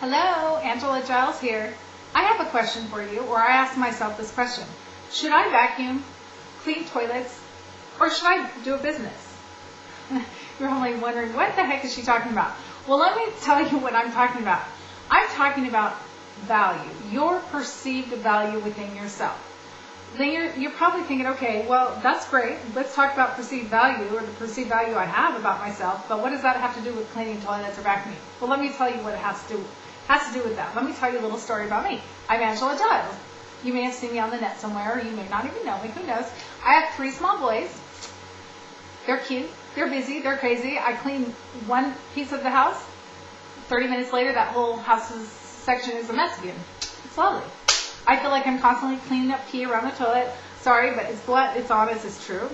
Hello, Angela Giles here. I have a question for you, or I ask myself this question. Should I vacuum, clean toilets, or should I do a business? You're only wondering, what the heck is she talking about? Well, let me tell you what I'm talking about. I'm talking about value, your perceived value within yourself. Then you're probably thinking, okay, well, that's great. Let's talk about perceived value, or the perceived value I have about myself, but what does that have to do with cleaning toilets or vacuuming? Well, let me tell you what it has to do with that. Let me tell you a little story about me. I'm Angela Giles. You may have seen me on the net somewhere, or you may not even know me. Who knows? I have 3 small boys. They're cute. They're busy. They're crazy. I clean one piece of the house. 30 minutes later, that whole house's section is a mess again. It's lovely. I feel like I'm constantly cleaning up pee around the toilet. Sorry, but it's blunt, it's honest, it's true.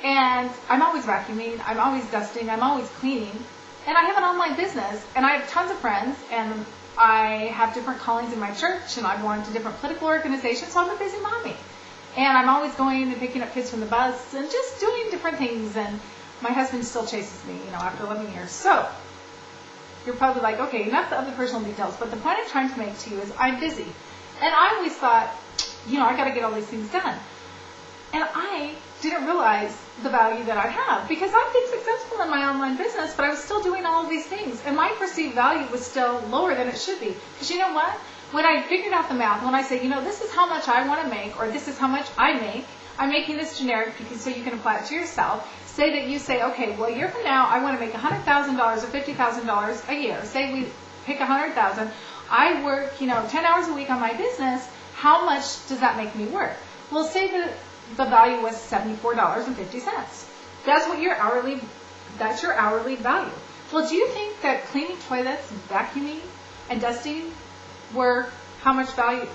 And I'm always vacuuming. I'm always dusting. I'm always cleaning. And I have an online business, and I have tons of friends, and I have different callings in my church, and I belong to different political organizations, so I'm a busy mommy. And I'm always going and picking up kids from the bus and just doing different things. And my husband still chases me, after 11 years. So you're probably like, okay, enough of the personal details. But the point I'm trying to make to you is I'm busy. And I always thought, I got to get all these things done. And I didn't realize the value that I have, because I've been successful in my online business, but I was still doing all of these things. And my perceived value was still lower than it should be. Because you know what? When I figured out the math, when I say, this is how much I want to make, or this is how much I make, I'm making this generic because so you can apply it to yourself. Say that you say, okay, well, a year from now, I want to make $100,000 or $50,000 a year. Say we pick $100,000. I work, 10 hours a week on my business. How much does that make me worth? Well, say that the value was $74.50. That's what that's your hourly value. Well, do you think that cleaning toilets, vacuuming, and dusting were how much value,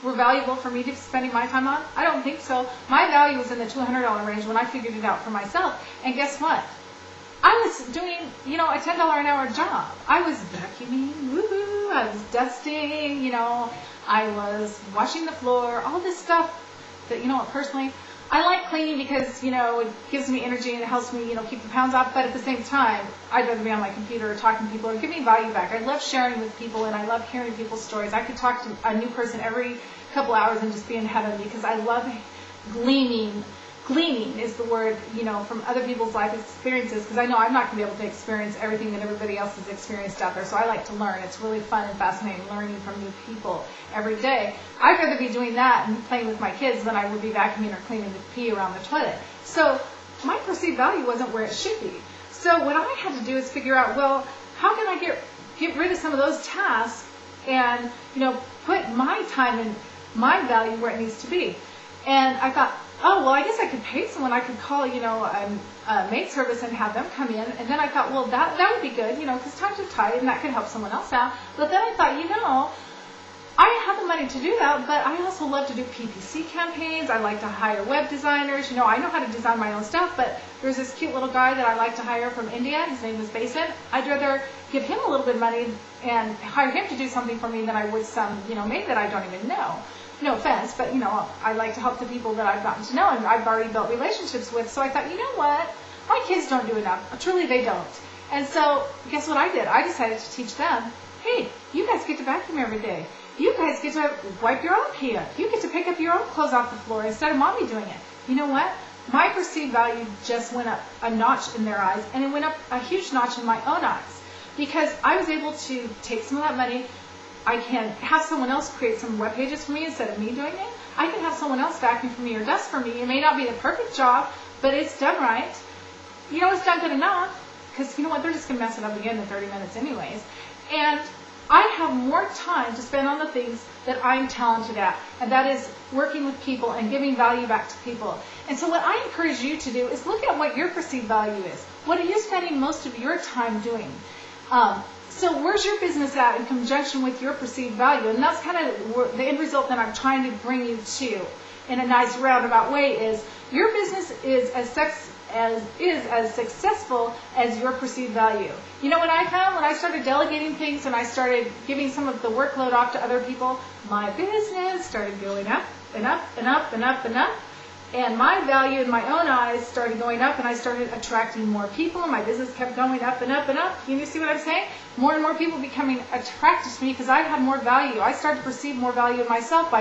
were valuable for me to be spending my time on? I don't think so. My value was in the $200 range when I figured it out for myself. And guess what? I was doing, a $10 an hour job. I was vacuuming, woohoo, I was dusting, I was washing the floor, all this stuff that, personally, I like cleaning because, it gives me energy and it helps me, keep the pounds off. But at the same time, I'd rather be on my computer or talking to people or giving value back. I love sharing with people, and I love hearing people's stories. I could talk to a new person every couple hours and just be in heaven, because I love gleaning. Gleaning is the word, from other people's life experiences, because I know I'm not going to be able to experience everything that everybody else has experienced out there. So I like to learn. It's really fun and fascinating learning from new people every day. I'd rather be doing that and playing with my kids than I would be vacuuming or cleaning the pee around the toilet. So my perceived value wasn't where it should be. So what I had to do is figure out, well, how can I get rid of some of those tasks and, put my time and my value where it needs to be. And I thought, oh, well, I guess I could pay someone. I could call, a maid service and have them come in. And then I thought, well, that would be good, because times are tight and that could help someone else out. But then I thought, I have the money to do that, but I also love to do PPC campaigns. I like to hire web designers. I know how to design my own stuff, but there's this cute little guy that I like to hire from India. His name is Basin. I'd rather give him a little bit of money and hire him to do something for me than I would some, maid that I don't even know. No offense, but, I like to help the people that I've gotten to know and I've already built relationships with. So I thought, what? My kids don't do enough. Truly, they don't. And so guess what I did? I decided to teach them, hey, you guys get to vacuum every day. You guys get to wipe your own pee up. You get to pick up your own clothes off the floor instead of mommy doing it. You know what? My perceived value just went up a notch in their eyes, and it went up a huge notch in my own eyes, because I was able to take some of that money. I can have someone else create some web pages for me instead of me doing it. I can have someone else vacuum for me or dust for me. It may not be the perfect job, but it's done right. It's done good enough, because they're just going to mess it up again in 30 minutes anyways. And I have more time to spend on the things that I'm talented at, and that is working with people and giving value back to people. And so what I encourage you to do is look at what your perceived value is. What are you spending most of your time doing? So where's your business at in conjunction with your perceived value? And that's kind of the end result that I'm trying to bring you to in a nice roundabout way is your business is as successful as your perceived value. What I found when I started delegating things and I started giving some of the workload off to other people, my business started going up and up and up and up and up. And my value in my own eyes started going up, and I started attracting more people, and my business kept going up and up and up. Can you see what I'm saying? More and more people becoming attracted to me because I had more value. I started to perceive more value in myself,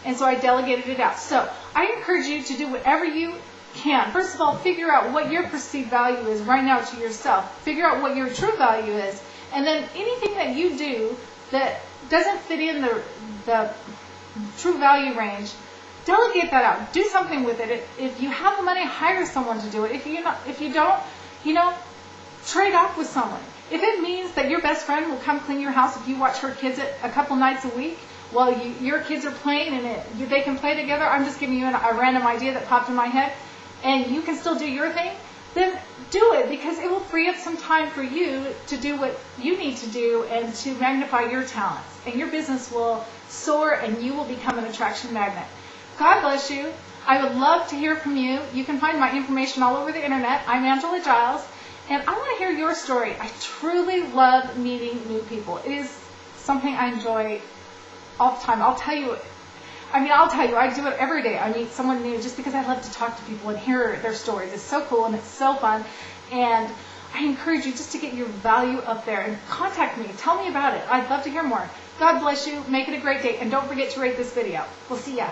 and so I delegated it out. So I encourage you to do whatever you can. First of all, figure out what your perceived value is right now to yourself. Figure out what your true value is. And then anything that you do that doesn't fit in the true value range, delegate that out. Do something with it. If you have the money, hire someone to do it. If you don't, trade off with someone. If it means that your best friend will come clean your house if you watch her kids a couple nights a week while your kids are playing and they can play together, I'm just giving you a random idea that popped in my head, and you can still do your thing, then do it, because it will free up some time for you to do what you need to do and to magnify your talents. And your business will soar and you will become an attraction magnet. God bless you. I would love to hear from you. You can find my information all over the internet. I'm Angela Giles, and I want to hear your story. I truly love meeting new people. It is something I enjoy all the time. I'll tell you, I do it every day. I meet someone new just because I love to talk to people and hear their stories. It's so cool and it's so fun. And I encourage you just to get your value up there and contact me. Tell me about it. I'd love to hear more. God bless you. Make it a great day. And don't forget to rate this video. We'll see ya.